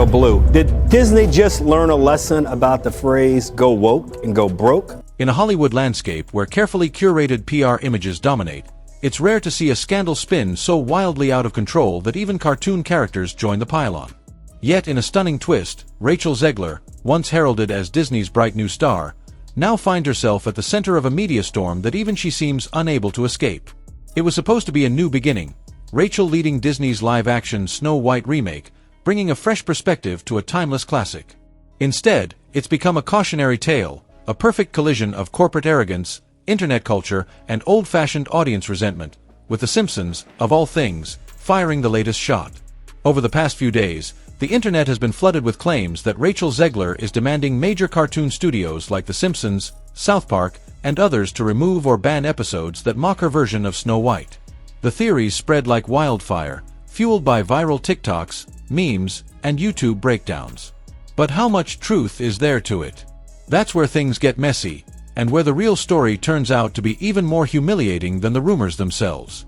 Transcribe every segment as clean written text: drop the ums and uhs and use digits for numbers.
go blue. Did Disney just learn a lesson about the phrase go woke and go broke? In a Hollywood landscape where carefully curated PR images dominate, it's rare to see a scandal spin so wildly out of control that even cartoon characters join the pylon. Yet in a stunning twist, Rachel Zegler, once heralded as Disney's bright new star, now finds herself at the center of a media storm that even she seems unable to escape. It was supposed to be a new beginning, Rachel leading Disney's live-action Snow White remake, bringing a fresh perspective to a timeless classic. Instead, it's become a cautionary tale, a perfect collision of corporate arrogance, internet culture, and old-fashioned audience resentment, with The Simpsons, of all things, firing the latest shot. Over the past few days, the internet has been flooded with claims that Rachel Zegler is demanding major cartoon studios like The Simpsons, South Park, and others to remove or ban episodes that mock her version of Snow White. The theories spread like wildfire, fueled by viral TikToks, memes, and YouTube breakdowns. But how much truth is there to it? That's where things get messy, and where the real story turns out to be even more humiliating than the rumors themselves.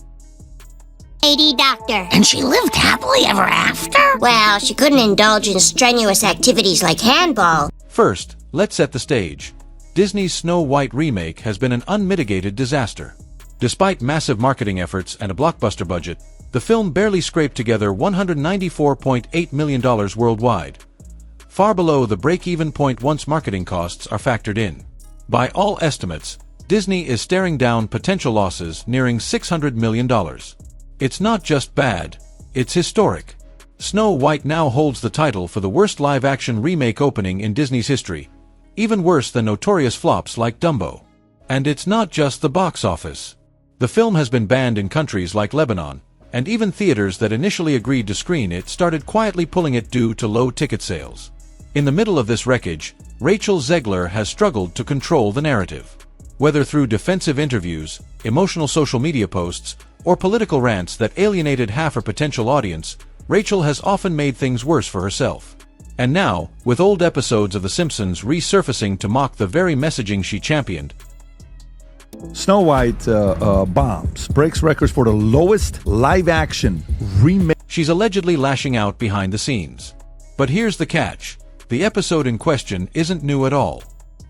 Lady Doctor. And she lived happily ever after? Well, she couldn't indulge in strenuous activities like handball. First, let's set the stage. Disney's Snow White remake has been an unmitigated disaster. Despite massive marketing efforts and a blockbuster budget, the film barely scraped together $194.8 million worldwide, far below the break-even point once marketing costs are factored in. By all estimates, Disney is staring down potential losses nearing $600 million. It's not just bad, it's historic. Snow White now holds the title for the worst live-action remake opening in Disney's history, even worse than notorious flops like Dumbo. And it's not just the box office. The film has been banned in countries like Lebanon, and even theaters that initially agreed to screen it started quietly pulling it due to low ticket sales. In the middle of this wreckage, Rachel Zegler has struggled to control the narrative. Whether through defensive interviews, emotional social media posts, or political rants that alienated half her potential audience, Rachel has often made things worse for herself. And now, with old episodes of The Simpsons resurfacing to mock the very messaging she championed, Snow White bombs, breaks records for the lowest live-action remake. She's allegedly lashing out behind the scenes. But here's the catch. The episode in question isn't new at all.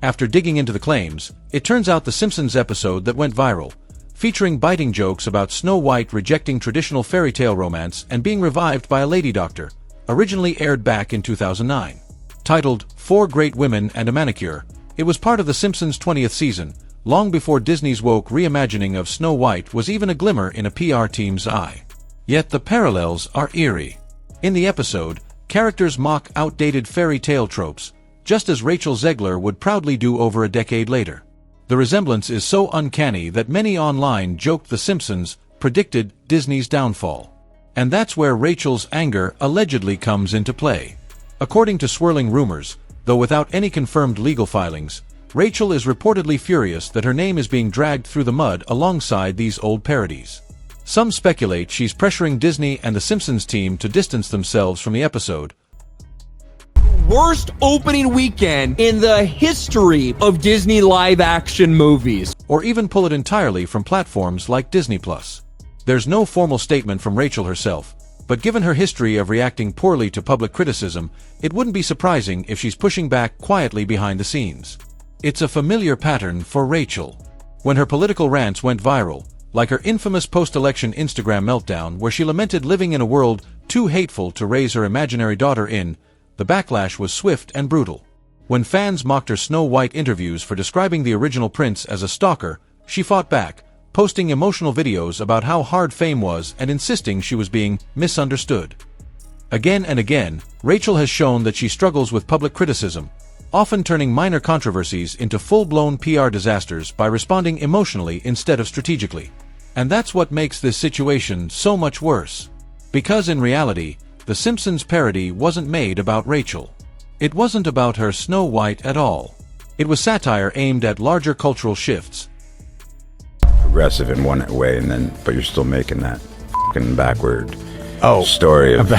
After digging into the claims, it turns out the Simpsons episode that went viral, featuring biting jokes about Snow White rejecting traditional fairy tale romance and being revived by a lady doctor, originally aired back in 2009. Titled Four Great Women and a Manicure, it was part of The Simpsons' 20th season, long before Disney's woke reimagining of Snow White was even a glimmer in a PR team's eye. Yet the parallels are eerie. In the episode, characters mock outdated fairy tale tropes, just as Rachel Zegler would proudly do over a decade later. The resemblance is so uncanny that many online joked The Simpsons predicted Disney's downfall. And that's where Rachel's anger allegedly comes into play. According to swirling rumors, though without any confirmed legal filings, Rachel is reportedly furious that her name is being dragged through the mud alongside these old parodies. Some speculate she's pressuring Disney and the Simpsons team to distance themselves from the episode. Worst opening weekend in the history of Disney live-action movies. Or even pull it entirely from platforms like Disney+. There's no formal statement from Rachel herself, but given her history of reacting poorly to public criticism, it wouldn't be surprising if she's pushing back quietly behind the scenes. It's a familiar pattern for Rachel. When her political rants went viral, like her infamous post-election Instagram meltdown where she lamented living in a world too hateful to raise her imaginary daughter in, the backlash was swift and brutal. When fans mocked her Snow White interviews for describing the original prince as a stalker, she fought back, posting emotional videos about how hard fame was and insisting she was being misunderstood. Again and again, Rachel has shown that she struggles with public criticism, often turning minor controversies into full-blown PR disasters by responding emotionally instead of strategically. And that's what makes this situation so much worse. Because in reality, The Simpsons parody wasn't made about Rachel. It wasn't about her Snow White at all. It was satire aimed at larger cultural shifts. Aggressive in one way, but you're still making that fucking backward story of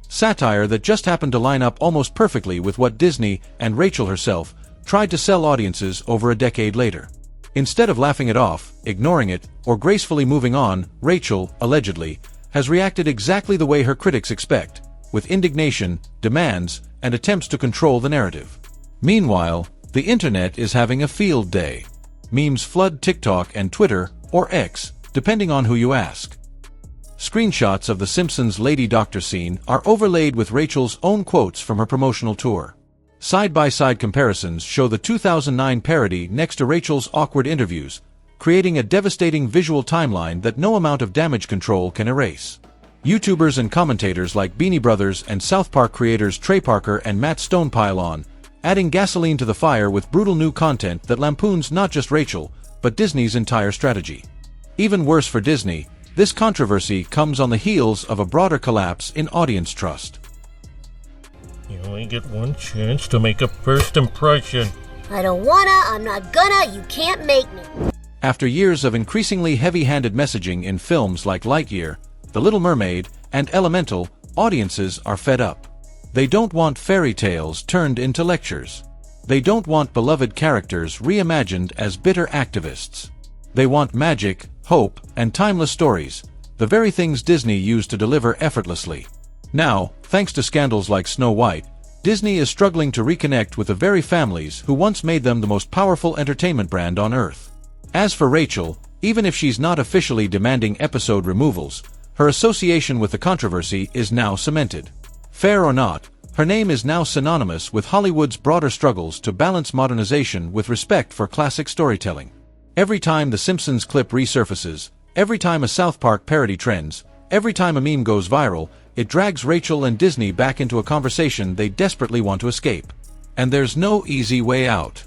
Satire that just happened to line up almost perfectly with what Disney and Rachel herself tried to sell audiences over a decade later. Instead of laughing it off, ignoring it, or gracefully moving on, Rachel, allegedly, has reacted exactly the way her critics expect, with indignation, demands, and attempts to control the narrative. Meanwhile, the internet is having a field day. Memes flood TikTok and Twitter, or X, depending on who you ask. Screenshots of the Simpsons Lady Doctor scene are overlaid with Rachel's own quotes from her promotional tour. Side-by-side comparisons show the 2009 parody next to Rachel's awkward interviews, creating a devastating visual timeline that no amount of damage control can erase. YouTubers and commentators like Beanie Brothers and South Park creators Trey Parker and Matt Stone pile on, adding gasoline to the fire with brutal new content that lampoons not just Rachel, but Disney's entire strategy. Even worse for Disney, this controversy comes on the heels of a broader collapse in audience trust. You only get one chance to make a first impression. I don't wanna, I'm not gonna, you can't make me. After years of increasingly heavy-handed messaging in films like Lightyear, The Little Mermaid, and Elemental, audiences are fed up. They don't want fairy tales turned into lectures. They don't want beloved characters reimagined as bitter activists. They want magic, hope, and timeless stories, the very things Disney used to deliver effortlessly. Now, thanks to scandals like Snow White, Disney is struggling to reconnect with the very families who once made them the most powerful entertainment brand on Earth. As for Rachel, even if she's not officially demanding episode removals, her association with the controversy is now cemented. Fair or not, her name is now synonymous with Hollywood's broader struggles to balance modernization with respect for classic storytelling. Every time the Simpsons clip resurfaces, every time a South Park parody trends, every time a meme goes viral, it drags Rachel and Disney back into a conversation they desperately want to escape. And there's no easy way out.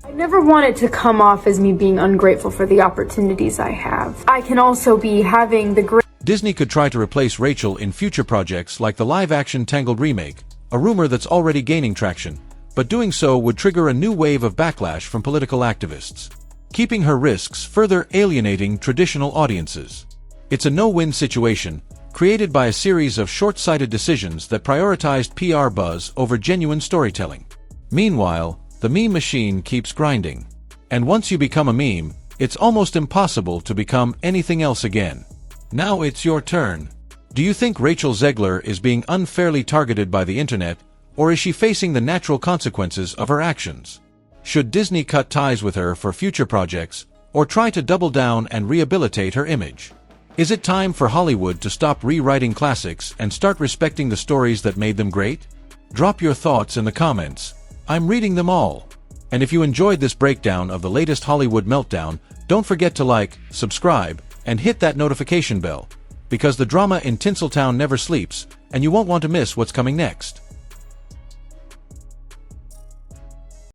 I never want it to come off as me being ungrateful for the opportunities I have. I can also be having the great... Disney could try to replace Rachel in future projects like the live-action Tangled remake, a rumor that's already gaining traction, but doing so would trigger a new wave of backlash from political activists. Keeping her risks further alienating traditional audiences. It's a no-win situation, created by a series of short-sighted decisions that prioritized PR buzz over genuine storytelling. Meanwhile, the meme machine keeps grinding. And once you become a meme, it's almost impossible to become anything else again. Now it's your turn. Do you think Rachel Zegler is being unfairly targeted by the internet, or is she facing the natural consequences of her actions? Should Disney cut ties with her for future projects, or try to double down and rehabilitate her image? Is it time for Hollywood to stop rewriting classics and start respecting the stories that made them great? Drop your thoughts in the comments. I'm reading them all. And if you enjoyed this breakdown of the latest Hollywood meltdown, don't forget to like, subscribe, and hit that notification bell, because the drama in Tinseltown never sleeps, and you won't want to miss what's coming next.